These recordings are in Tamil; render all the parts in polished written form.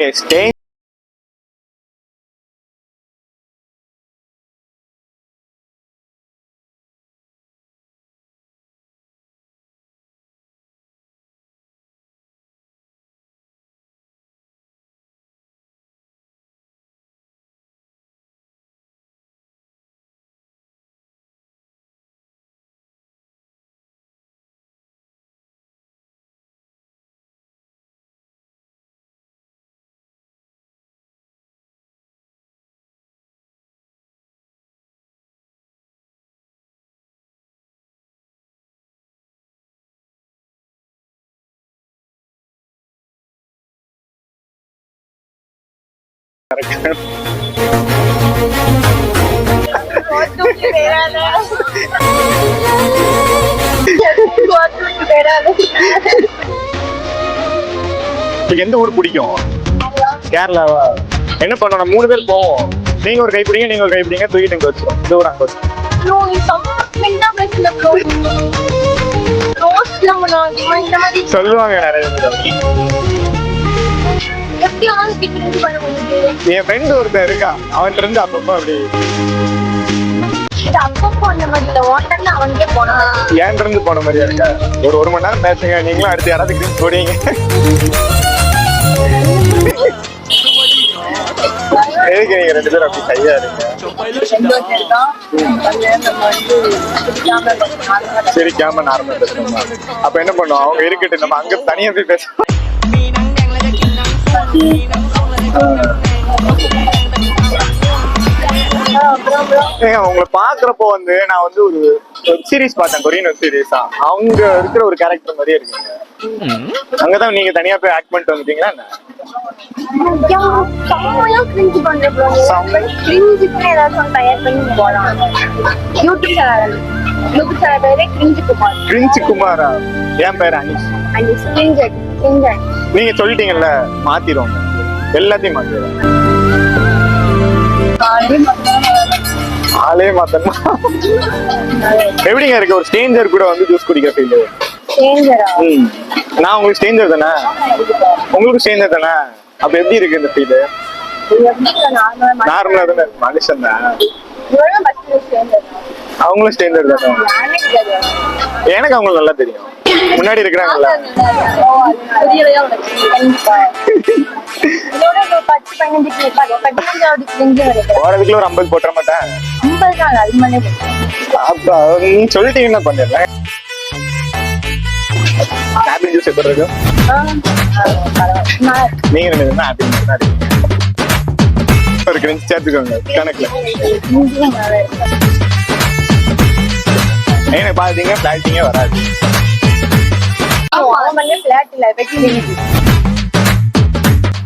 Stay. எந்த ஊர் பிடிக்கும்? கேரளாவா? என்ன பண்ணணும், 3 பேர் போவோம். நீங்க ஒரு கை பிடிங்க, நீங்க ஒரு கை பிடிங்க, தூக்கிட்டு வச்சிரும். இந்த ஊர் அங்க வச்சு சொல்லுவாங்க நிறைய என் ஃப்ரெண்ட் ஒருத்தன் இருக்கா, அவன் இருந்து அப்பப்போ அப்படி ஏன் இருந்து போன மாதிரியா இருக்கா? ஒரு மணி நேரம் பேசுங்க, நீங்களும் அடுத்து யாராவது கிரீன் போடுவீங்க. எதுக்கு நீங்க 2 பேரும் அப்படி கையா இருங்க? சிரிக்காம நார்மல் பேசணுமா? அப்ப என்ன பண்ணுவோம், அவங்க இருக்கட்டும், நம்ம அங்க தனியா போய் பேசணும். உங்களை பாக்குறப்போ வந்து நான் வந்து ஒரு வெப் சீரிஸ் பார்த்தேன், கொரியன் வெப் சீரிஸ் தான். அவங்க இருக்கிற ஒரு கேரக்டர் மாதிரியே இருக்குங்க. அங்கதான் நீங்க தனியா போய் ஆக்ட் பண்ணிட்டு வந்துட்டீங்களா என்ன? குமாரா? என் பேரு அனிஷ். நீங்க சொல்லிட்டீங்கல்ல, மாத்திரும், எல்லாத்தையும் மாத்திரும். ஆளே மாத்தணுமா? எப்படிங்க இருக்கு ஒரு ஸ்ட்ரேஞ்சர் கூட வந்து ஜூஸ் குடிக்கிற ஃபீல்? நான் உங்களுக்கு ஸ்ட்ரேஞ்சர் தானே, உங்களுக்கு ஸ்ட்ரேஞ்சர் தானே, அப்ப எப்படி இருக்கு இந்த ஃபீல்? நார்மலா தானே, மனுஷன் தான். அவங்களும் ஸ்ட்ரேஞ்சர் தானே? எனக்கு அவங்களுக்கு நல்லா தெரியும், முன்னாடி இருக்கிறாங்கல்ல. போறதுக்குள்ள ஒரு 50 போட்டுற மாட்டேன். நீ சொல்லிட்டீங்கன்னா பண்ணிடுறேன். ஆப்பிள் ஜூஸ் எப்படி இருக்கு? நீங்க என்ன ஆப்பிள் ஜூஸ் தான் இருக்கு, சேர்த்துக்கோங்க கணக்குல. ஏன்னா பாத்தீங்க பிளாட்டிங்கே வராது.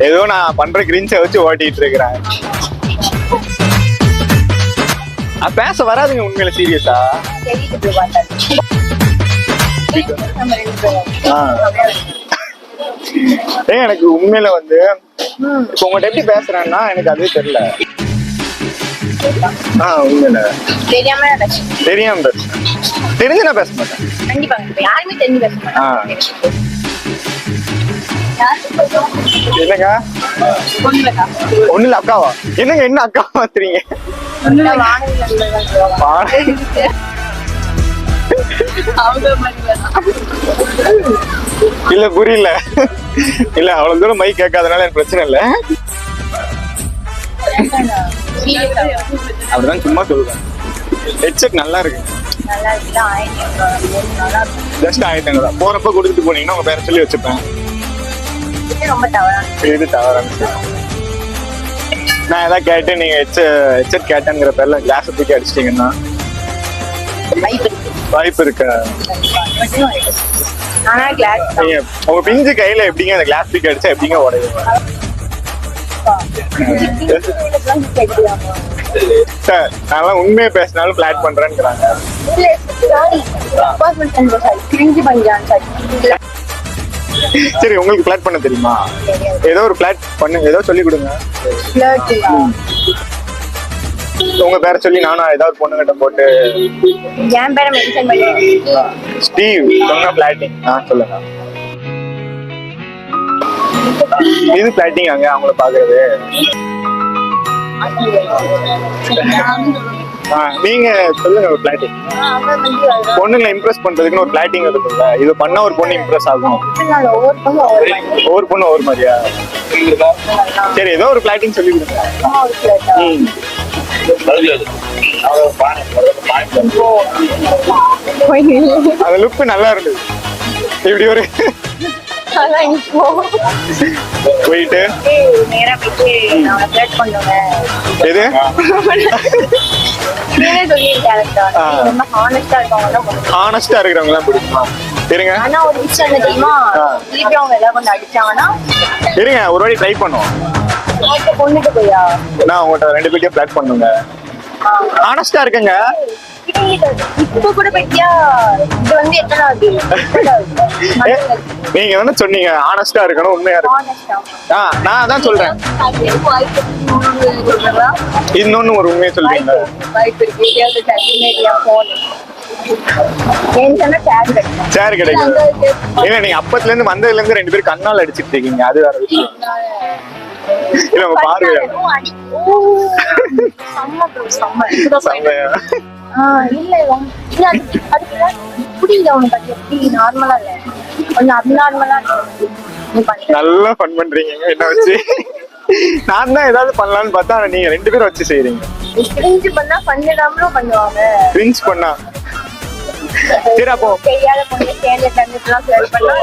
ஏதோ நான் பண்ற கிரீன்ஸை வச்சு ஓட்டிட்டு இருக்கிறேன். பேச வராதுங்க உண்மையில, சீரியஸா. எனக்கு உண்மையில வந்து இப்ப உங்கள்கிட்ட எப்படி பேசுறேன்னா எனக்கு அதுவே தெரியல. உண்மையில தெரியாம பேசுறேன், தெரிஞ்சு நான் பேச மாட்டேன். என்னங்க ஒண்ணு இல்ல, அக்காவா? என்னங்க என்ன அக்காவா மாத்துறீங்க? இல்ல புரியல. இல்ல அவ்வளவு தூரம் மைக் கேட்காதனால எனக்கு பிரச்சனை இல்ல, அப்படிதான் சும்மா சொல்லுவேன். ஹெட்செட் நல்லா இருக்கு, ஜஸ்ட் 1500 தான். போறப்ப கொடுத்துட்டு போனீங்கன்னா உங்க பேரை சொல்லி வச்சுப்பேன். இது தவறான நான் ஏதாவது கேட்டு நீங்க ஹெட்செட் கேட்டேங்கிற பேர்ல கிளாஸ் தூக்கி அடிச்சிட்டீங்கன்னா வாய்ப்பு இருக்கு. உங்க பிஞ்சு கையில எப்படிங்க அந்த கிளாஸ் தூக்கி அடிச்சா எப்படிங்க உடையும்? சார் நான் உண்மையை பேசினாலும் பிளாட் பண்றேன்னுறாங்க. சரி உங்களுக்கு பிளாட் பண்ண தெரியுமா? ஏதோ ஒரு பிளாட் பண்ணு, ஏதோ சொல்லி கொடுங்க. உங்க பேரை சொல்லி நானும் ஏதாவது பொண்ணுகிட்ட போட்டு என் பேரை மென்ஷன் பண்ணி ஸ்டீவ் சொன்ன பிளாட்டிங் சொல்லுங்க. இது பிளாட்டிங் அங்க அவங்கள பாக்குறது. நீங்க சொல்லுங்க ஒரு பிளாட்டிங். பொண்ணுங்களை இம்ப்ரெஸ் பண்றதுக்குன்னு ஒரு பிளாட்டிங் இருக்குல்ல, இது பண்ணா ஒரு பொண்ணு இம்ப்ரெஸ் ஆகும். ஒவ்வொரு பொண்ணு ஒவ்வொரு மாதிரியா? சரி, ஏதோ ஒரு பிளாட்டிங் சொல்லி கொடுங்க. அந்த லுக் நல்லா இருந்தது. இப்படி ஒரு போயிட்டு எது ஹானஸ்டா இருக்கிறவங்க பிடிக்குமா? இருங்க இருங்க ஒரு வாட்டி ட்ரை பண்ணுவோம். நான் உங்கள்கிட்ட 2 பேர்ட்டையும் பிளாட் பண்ணுங்க. ஹானஸ்டா இருக்குங்க. இப்ப கூட பத்தியா இது வந்து எத்தனாவது நீங்க தானே சொன்னீங்க ஹானஸ்டா இருக்கணும், உண்மையா இருக்கணும். நான் அதான் சொல்றேன். இன்னொன்னு ஒரு உண்மையை சொல்றீங்க. சேர் கிடைக்கும். ஏன்னா நீங்க அப்பத்துல இருந்து வந்ததுல இருந்து 2 பேரும் கண்ணால் அடிச்சிட்டு இருக்கீங்க, அது வேற விஷயம். இல்ல உங்க பார்வையா இல்ல புரியல உனக்கு. எப்படி நார்மலா இல்ல, கொஞ்சம் அப்நார்மலா நல்லா ஃபன் பண்றீங்க என்ன வச்சு. நான் தான் ஏதாவது பண்ணலாம்னு பார்த்தா நீங்க 2 பேரும் வச்சு செய்றீங்க. கிரிஞ்ச் பண்ணா பண்ணிடாமலும் பண்ணுவாங்க. கிரிஞ்ச் பண்ணா சரி, அப்போ தெரியாத பொண்ணு சேர்ந்து தண்ணிலாம் ஃபிளட் பண்ணா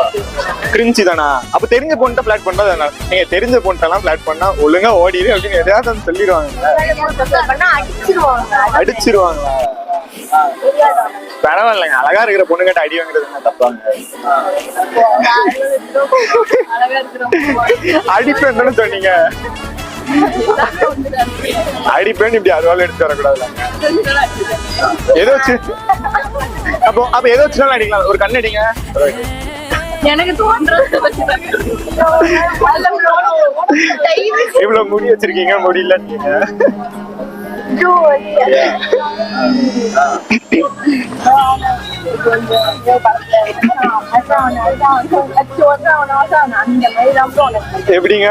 கிரிஞ்ச் தானா? அப்ப தெரிஞ்ச பொண்ணை ஃபிளட் பண்றது தானா? நீங்க தெரிஞ்ச பொண்ணெல்லாம் ஃபிளட் பண்ணா ஒழுங்கா ஓடிடு அப்படின்னு எதையாவது சொல்லிடுவாங்க. அடிச்சிருவாங்களா? பரவாயில்லைங்க, அழகா இருக்கிற பொண்ணுகிட்ட அடி வாங்குறது என்ன தப்பாங்க? அடிப்பேன்னு சொன்னீங்க. அடிப்பேன்னு இப்படி அதுவால எடுத்து வரக்கூடாதுல. ஏதோ வச்சு அப்ப ஏதோ வச்சுனாலும் அடிக்கலாம். ஒரு கண் அடிங்க. எனக்கு தோன்றது இவ்வளவு முடி வச்சிருக்கீங்க, முடியல நீங்க. எப்படிங்க?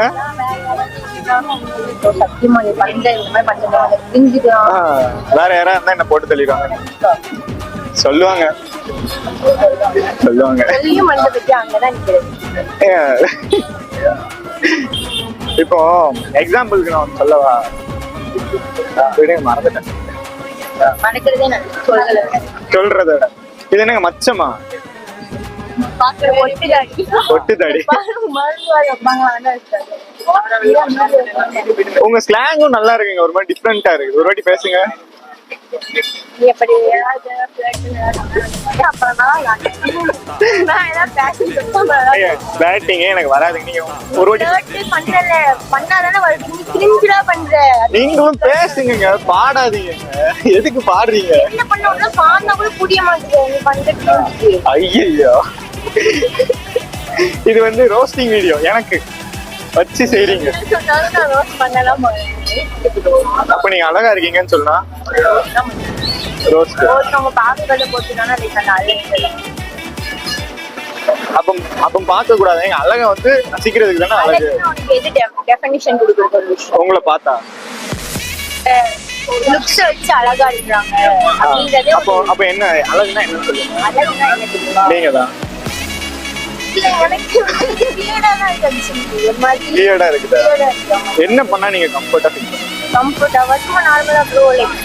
வேற யாரா இருந்தா என்ன போட்டு தள்ளிடுவாங்க. சொல்லுவாங்க. இப்போ எக்ஸாம்பிளுக்கு நான் சொல்லவா? மறந்துட்டேன். சொல்றத விட இது என்னங்க மச்சமா? ஒட்டுதாடி. உங்க ஸ்லாங்கும் நல்லா இருக்குங்க, ஒரு மாதிரி டிஃப்ரெண்டா இருக்கு. ஒரு வாட்டி பேசுங்க. எனக்கு வராதுங்க. நீங்க ஒரு வாட்டி நீங்களும் பேசுங்க, பாடாதீங்க. எதுக்கு பாடுறீங்க? ஐயோ, இது வந்து ரோஸ்டிங் வீடியோ எனக்கு வச்சு செய்றீங்க. அப்ப நீங்க அழகா இருக்கீங்கன்னு சொன்னா அப்ப பார்க்க கூடாது. அழகா வந்து ரசிக்கிறதுக்கு தானே அழகு. உங்களை பார்த்தா அழகா இருக்காங்க. அப்ப என்ன அழகுனா என்ன சொல்லுங்க? நீங்க தான் என்ன பண்ணா நீங்க கம்ஃபர்ட்டா ஃபீல் பண்ணுவீங்க? கம்ஃபர்ட்டா வச்சுமா நார்மலா ப்ரோ லைக்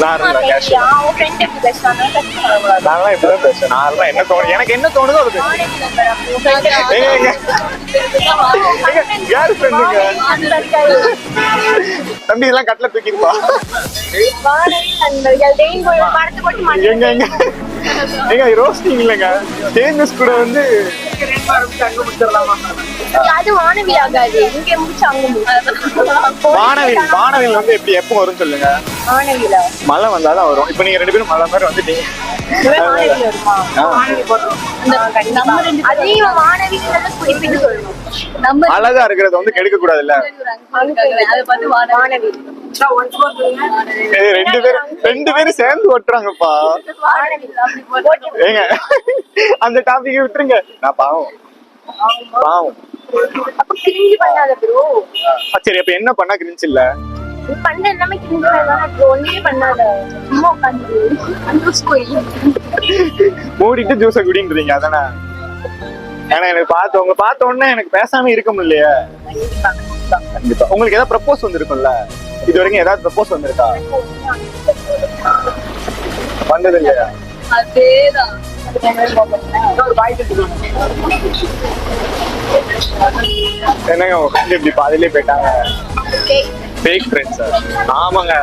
நார்மலா கேஷுவலா. அவ ஃப்ரெண்ட் எப்படி பேசுறாங்க நான்லாம் இப்படி தான் பேசுறேன். நார்மலா என்ன தோணுது, எனக்கு என்ன தோணுதோ அது பேசுறேன். யார் ஃப்ரெண்டுங்க? தம்பி இதெல்லாம் கட்ல தூக்கிப்பா. எங்க எங்க எங்க ரோஸ்டிங் இல்லைங்க, சேஞ்சஸ் கூட வந்து அது வானவில் ஆகாது. இங்க முடிச்சு அங்க முடிச்சு வானவில் வந்து எப்படி எப்போ வரும் சொல்லுங்க? மழை வந்தாதான் வரும். இப்ப நீங்க 2 பேரும் மழை மாதிரி வந்துட்டீங்க. அழகா இருக்கிறத வந்து கெடுக்க கூடாதுல்ல. 2 பேரும் சேர்ந்து ஓட்டுறாங்கப்பா. ஏங்க அந்த டாபிக் விட்டுருங்க. நான் பாவம் அப்ப கிரிஞ்சு பண்ணாத ப்ரோ. சரி அப்ப என்ன பண்ணா கிரிஞ்ச் இல்ல? நீ பண்ண எல்லாமே கிரிஞ்சு வேணாம் ப்ரோ. ஒண்ணுமே பண்ணாத, சும்மா உட்காந்து ஜூஸ் போய் மூடிட்டு ஜூஸை குடின்றீங்க அதானே? ஏன்னா எனக்கு பார்த்த உடனே எனக்கு பேசாம இருக்க முடியலையே. கண்டிப்பா உங்களுக்கு ஏதாவது ப்ரப்போஸ் வந்திருக்கும்ல? இது வரைக்கும் ஏதாவது ப்ரப்போஸ் வந்திருக்கா? வந்தது இல்லையா? அதேதான். என்னங்க உங்க ஃப்ரெண்ட் இப்படி பாதியிலே போயிட்டாங்க? Fake friends. ஆமாங்க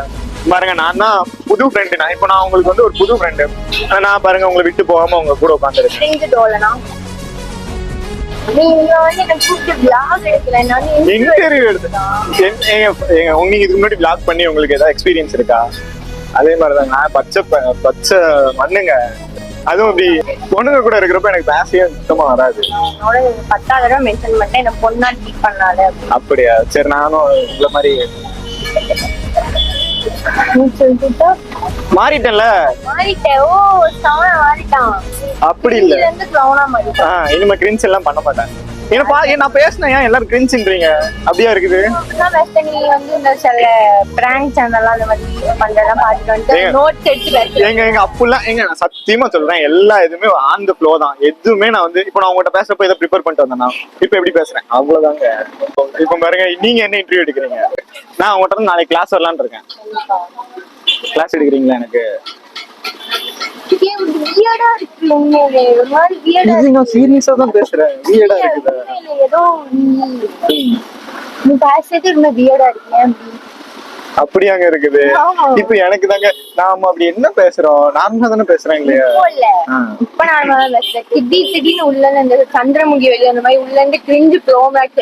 பாருங்க, நான் தான் புது ஃப்ரெண்டு. நான் இப்போ நான் உங்களுக்கு வந்து ஒரு புது ஃப்ரெண்டு. நான் பாருங்க உங்களை விட்டு போகாம உங்க கூட உட்காந்துருக்கேன். இன்டர்வியூ எடுத்து நீங்க இதுக்கு முன்னாடி vlog பண்ணி உங்களுக்கு ஏதாவது எக்ஸ்பீரியன்ஸ் இருக்கா? அதே மாதிரிதான் நான் பச்சை மண்ணுங்க. அதுவும் இப்படி பொண்ணுங்க கூட இருக்கிறப்ப எனக்கு பேசவே சுத்தமா வராது. 10 தடவை மென்ஷன் பண்ணேன் என்ன பொண்ணா ட்ரீட் பண்ணாத. அப்படியா? சரி நானும் இந்த மாதிரி மாறிட்டேன்ல. மாறிட்டேன். ஓ சவுனா மாறிட்டான். அப்படி இல்ல, சவுனா மாறிட்டான். இனிமே கிரின்ஸ் எல்லாம் பண்ண மாட்டேன். நான் பேசினேன் ஏன் எல்லாரும் கிரின்ஸ்ன்றீங்க? அப்படியா இருக்குது? நீ வந்து இந்த சில பிராங்க் சேனல் அந்த மாதிரி பண்றதெல்லாம் பாத்துட்டு வந்து நோட்ஸ் எடுத்து எங்க அப்படிலாம் நான் சத்தியமா சொல்றேன், எல்லா எதுவுமே ஆன் த ஃப்ளோ தான். எதுவுமே நான் வந்து இப்போ நான் உங்கள்கிட்ட பேசுறப்ப இதை ப்ரிப்பேர் பண்ணிட்டு வந்தேன். இப்போ எப்படி பேசுறேன் அவ்வளவுதாங்க. இப்போ பாருங்க, நீங்க என்ன இன்டர்வியூ எடுக்கிறீங்க? நான் உங்கள்கிட்ட நாளைக்கு கிளாஸ் வரலான்னு இருக்கேன். கிளாஸ் எடுக்கிறீங்களா? எனக்கு சீரியஸா தான் பேசுறேன். வியர்டா இருக்குதா? ஏதோ நீ பேசுறது ரொம்ப வியர்டா இருக்கேன். அப்படியாங்க இருக்குது? இப்ப எனக்கு தாங்க நாம அப்படி என்ன பேசுறோம்? நார்மலா தானே பேசுறேன் இல்லையா? இப்ப நார்மலா பேசுறேன். திடீர்னு உள்ள இந்த சந்திரமுகி வெளியே அந்த மாதிரி உள்ள இருந்து கிரிஞ்சு ப்ரோமேக்ஸ்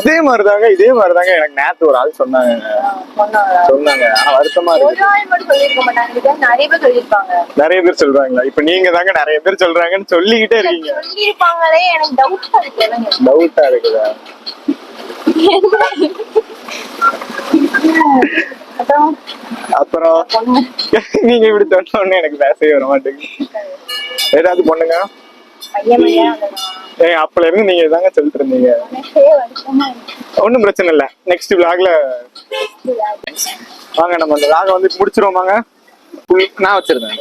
இதே மாதிரிதாங்க எனக்கு நேத்து ஒரு ஆள் சொன்னாங்க. ஆனா வருத்தமா இருக்கு. ஒரு ஆள் மட்டும் சொல்லிருக்க மாட்டாங்க, நிறைய பேர் சொல்லிருப்பாங்க. நிறைய பேர் சொல்றாங்களா? இப்ப நீங்க தாங்க நிறைய பேர் சொல்றாங்கன்னு சொல்லிக்கிட்டே இருக்கீங்க. சொல்லிருப்பாங்களே, எனக்கு டவுட்டா இருக்கு. டவுட்டா இருக்குதா? அப்புறம் நீங்க இப்படி சொன்ன எனக்கு பேசவே வர மாட்டேங்குது. ஏதாவது பொண்ணுங்க அப்பல இருந்து நீங்க தாங்க சொல்லிட்டு இருந்தீங்க. ஒண்ணும் பிரச்சனை இல்ல, நெக்ஸ்ட் vlogல வாங்க நம்ம அந்த vlog வந்து முடிச்சிருவோமாங்க. நான் வச்சிருந்தேன்.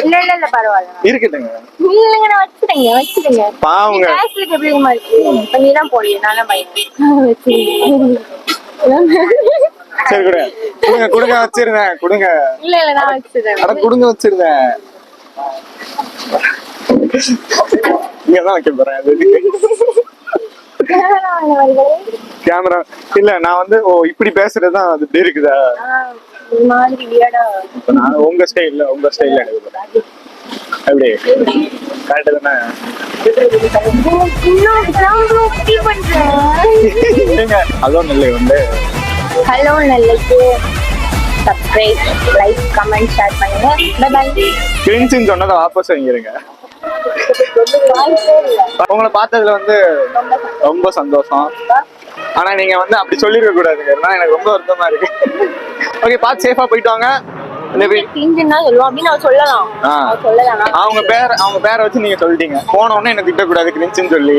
இல்ல பரவாயில்ல இருக்கட்டுங்க. இல்லங்க நான் வச்சிருங்க. பாவுங்க கிளாஸ்ல எப்படி இருக்கு? நீ தான் போறீங்க, நானா பையன். சரி கொடுங்க வச்சிருந்தேன். கொடுங்க. இல்ல நான் வச்சிருந்தேன். அட கொடுங்க வச்சிருந்தேன். இங்கதான் வைக்க போறேன். கேமரா இல்ல, நான் வந்து இப்படி பேசுறதுதான் அது இப்படி இருக்குதா? மாதிரி வியர்டா. நான் உங்க ஸ்டைல்ல எடுக்கிறேன். அப்படி கரெக்ட் தானே? ஹலோ நெல்லை வந்து ஹலோ நெல்லைக்கு சப்ஸ்கிரைப், லைக், கமெண்ட், ஷேர் பண்ணுங்க. Bye bye. கிரின்ஸ்னு சொன்னதை வாபஸ் வாங்கிருங்க. உங்களை பார்த்ததுல வந்து ரொம்ப சந்தோஷம். ஆனா நீங்க வந்து அப்படி சொல்லிருக்க கூடாதுங்க, எனக்கு ரொம்ப வருத்தமா இருக்கு. ஓகே, பார்த்து சேஃபா போயிட்டு வாங்க. அவங்க பேரை வச்சு நீங்க சொல்லிட்டீங்க. போன உடனே என்ன திட்டக்கூடாது கிரின்ஸ்னு சொல்லி.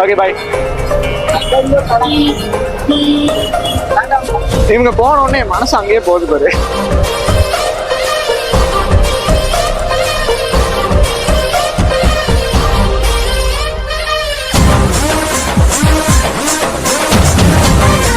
Okay bye. இவங்க போன உடனே மனசு அங்கேயே போகுது பாரு.